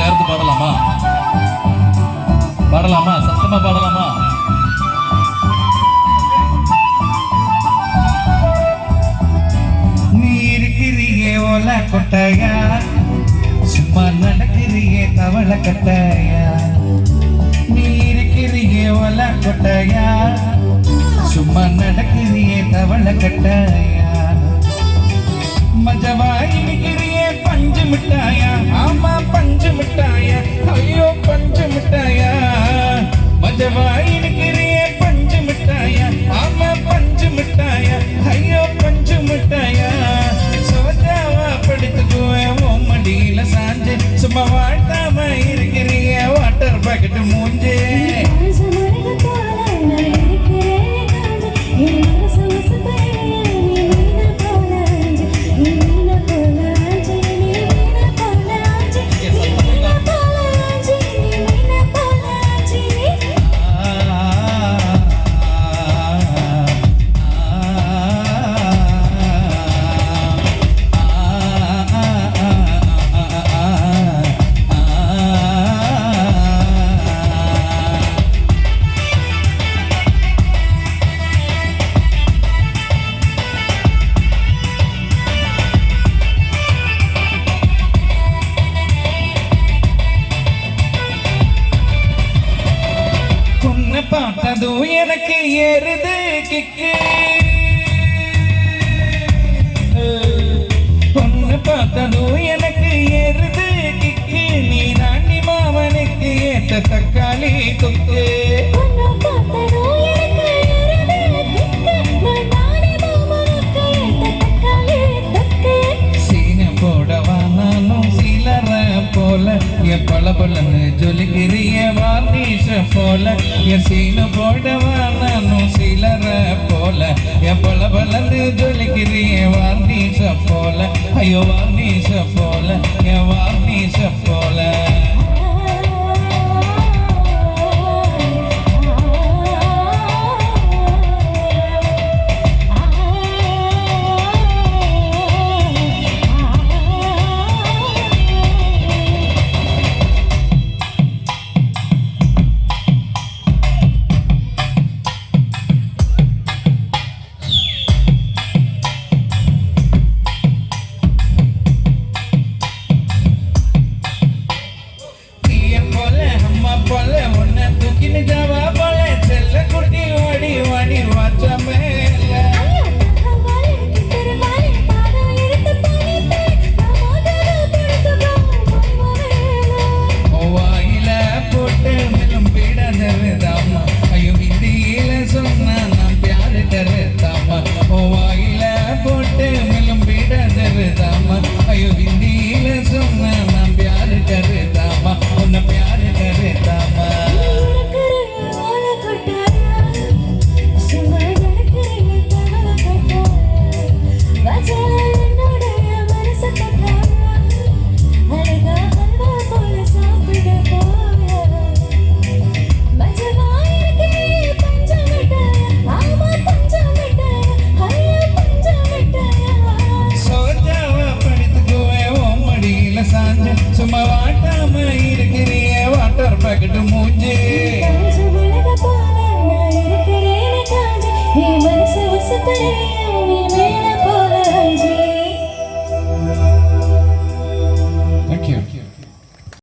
சேர்ந்து பாடலாமா? பாடலாமா? சத்தமா பாடலாமா? நீ இருக்கிறியே ஓல கொட்டையா, சும்மா நடக்கிறியே தவள கட்டையா. நீ இருக்கிறியே ஓல கொட்டையா, சும்மா நடக்கிறியே தவள கட்டையா. மஜவாய் இருக்கிறியே பஞ்சு மிட்டாயா, ஆமா பஞ்சு மிட்டாயா, ஐயோ பஞ்சு மிட்டாயா. மஜவாய் இருக்கிறியே பஞ்சு மிட்டாயா, ஆமா பஞ்சு மிட்டாயா, ஐயோ பஞ்சு மிட்டாயா. சோஜாவா படுத்துக்குவேன் உன் மடியில சாஞ்சு, சும்மா வாழ்த்தாம இருக்கிறியே வாட்டர் பாக்கெட் மூஞ்சே. பார்த்ததும் எனக்கு ஏறுது கிக்கு, பொண்ணு பார்த்ததும் எனக்கு ஏறுது கிக்கு. நீ நாண்டி மாமனுக்கு ஏத்த தக்காளி தொக்கு. சீன போடவா நானும் சீலற போல, என் பளபளன்னு ஜொலிக்கிறிய வார்னிஷ போல. என் சீன போடவா நானும் சீலற போல, என் பளபளன்னு ஜொலிக்கிறிய வார்னிஷ போல. ஐயோ வார்னிஷ போல, என் வார்னிஷ போல. சும்மா வாட்டாம இருக்கிறிய வாட்டர் பாக்கெட் மூஞ்சே.